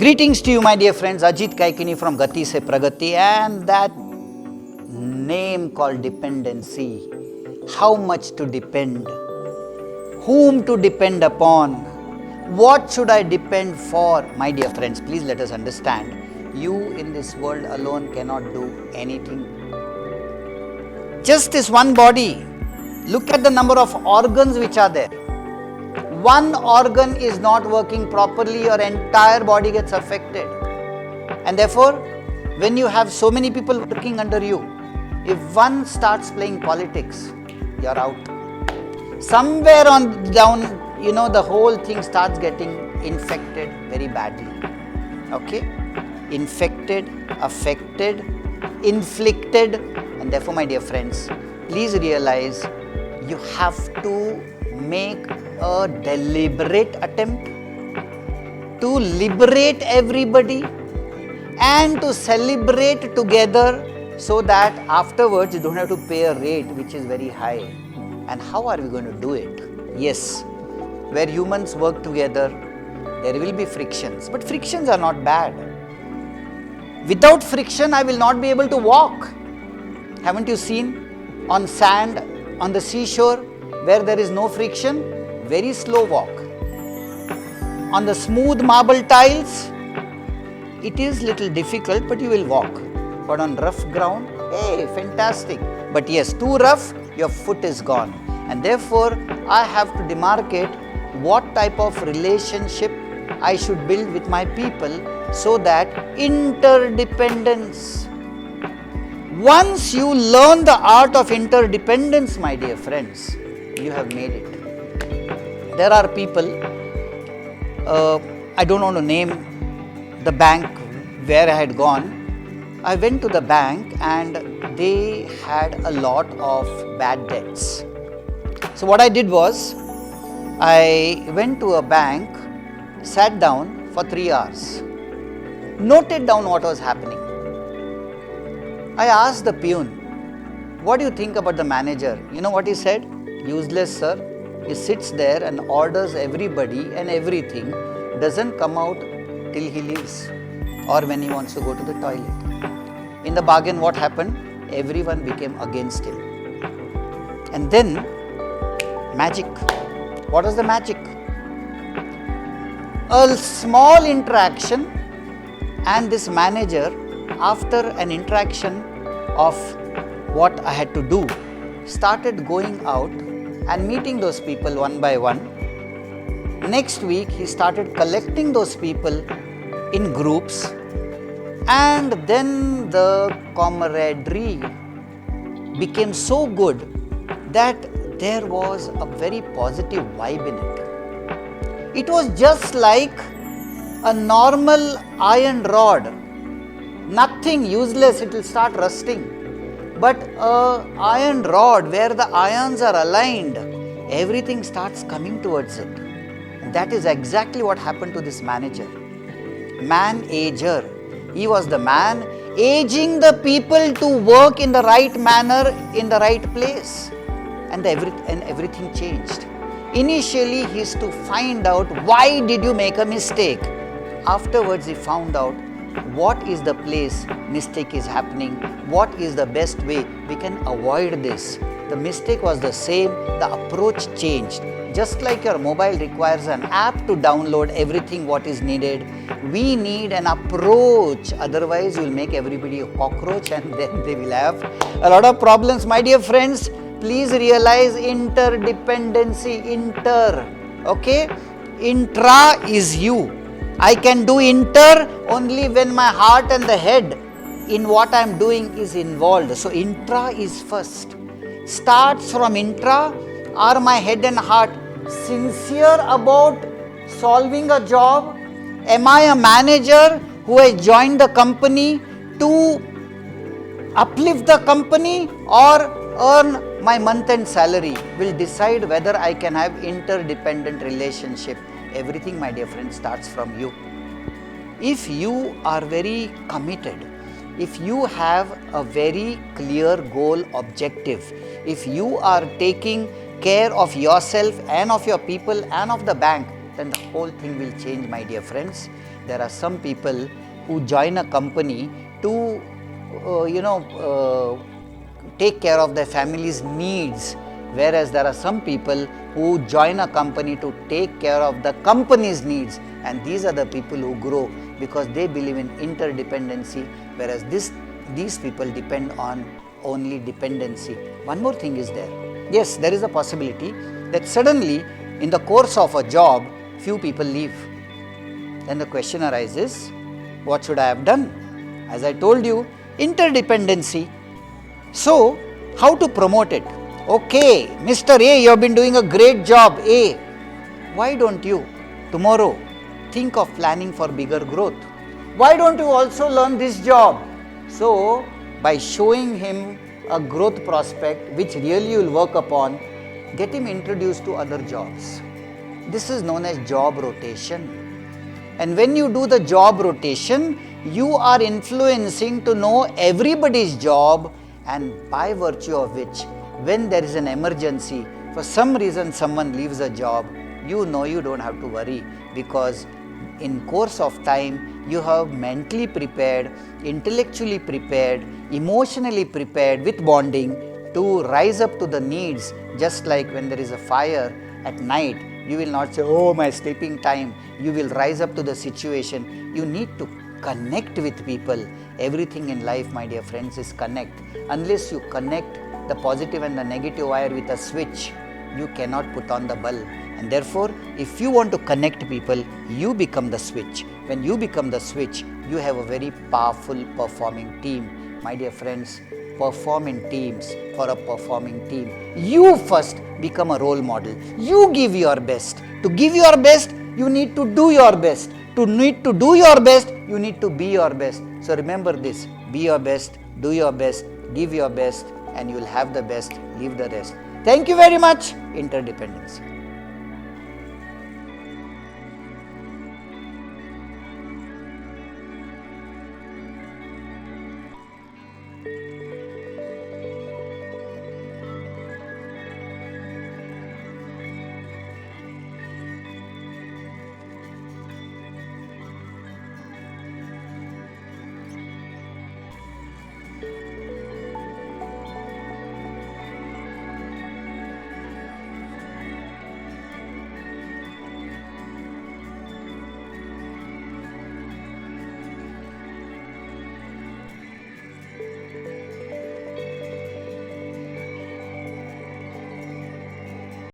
Greetings to you, my dear friends. Ajit Kaikini from Gati Se Pragati, and that name called dependency. How much to depend? Whom to depend upon? What should I depend for? My dear friends, please let us understand. You in this world alone cannot do anything. Just this one body. Look at the number of organs which are there. One organ is not working properly, your entire body gets affected. And therefore, when you have so many people working under you, if one starts playing politics, you're out. Somewhere on down, the whole thing starts getting infected very badly. Okay? Infected, affected, inflicted, and therefore, my dear friends, please realize you have to make a deliberate attempt to liberate everybody and to celebrate together, so that afterwards you don't have to pay a rate which is very high. And how are we going to do it? Yes, where humans work together, there will be frictions, but frictions are not bad. Without friction, I will not be able to walk. Haven't you seen on sand, on the seashore, where there is no friction? Very slow walk. On the smooth marble tiles, it is little difficult, but you will walk. But on rough ground, hey, fantastic. But yes, too rough, your foot is gone. And therefore, I have to demarcate what type of relationship I should build with my people, so that interdependence. Once you learn the art of interdependence, my dear friends, you have made it. There are people, I don't want to name the bank where I had gone. I went to the bank and they had a lot of bad debts. So what I did was, I went to a bank, sat down for 3 hours, noted down what was happening. I asked the peon, what do you think about the manager? You know what he said? Useless, sir. He sits there and orders everybody and everything, doesn't come out till he leaves or when he wants to go to the toilet. In the bargain, what happened? Everyone became against him. And then, magic. What was the magic? A small interaction, and this manager, after an interaction of what I had to do, started going out and meeting those people one by one. Next week, he started collecting those people in groups, and then the camaraderie became so good that there was a very positive vibe in it. It was just like a normal iron rod. Nothing, useless, it will start rusting. But an iron rod where the ions are aligned, everything starts coming towards it. And that is exactly what happened to this manager. Manager. He was the man aging the people to work in the right manner, in the right place. And everything changed. Initially, he used to find out, why did you make a mistake? Afterwards, he found out what is the place mistake is happening, what is the best way we can avoid this. The mistake was the same, the approach changed. Just like your mobile requires an app to download everything what is needed, we need an approach. Otherwise, you will make everybody a cockroach and then they will have a lot of problems. My dear friends, please realize interdependency, okay? Intra is you. I can do inter only when my heart and the head in what I am doing is involved. So intra is first. Starts from intra. Are my head and heart sincere about solving a job? Am I a manager who has joined the company to uplift the company or earn my month-end salary? Will decide whether I can have interdependent relationship. Everything, my dear friend, starts from you. If you are very committed, if you have a very clear goal objective, if you are taking care of yourself and of your people and of the bank, then the whole thing will change, my dear friends. there are some people who join a company to, take care of their family's needs, whereas there are some people who join a company to take care of the company's needs, and these are the people who grow because they believe in interdependency, whereas these people depend on only dependency. One more thing is there. Yes, there is a possibility that suddenly in the course of a job, few people leave. Then the question arises, what should I have done? As I told you, interdependency. So, how to promote it? Okay, Mr. A, you have been doing a great job, A. Why don't you tomorrow think of planning for bigger growth? Why don't you also learn this job? So, by showing him a growth prospect which really you will work upon, get him introduced to other jobs. This is known as job rotation. And when you do the job rotation, you are influencing to know everybody's job, and by virtue of which, when there is an emergency, for some reason someone leaves a job, you know you don't have to worry, because in course of time you have mentally prepared, intellectually prepared, emotionally prepared with bonding to rise up to the needs. Just like when there is a fire at night, you will not say, oh, my sleeping time. You will rise up to the situation. You need to connect with people. Everything in life, my dear friends, is connect. Unless you connect the positive and the negative wire with a switch, you cannot put on the bulb. And therefore, if you want to connect people, you become the switch. When you become the switch, you have a very powerful performing team. My dear friends, perform in teams for a performing team. You first become a role model. You give your best. To give your best, you need to do your best. To need to do your best, you need to be your best. So remember this, be your best, do your best, give your best, and you will have the best, leave the rest. Thank you very much. Interdependency.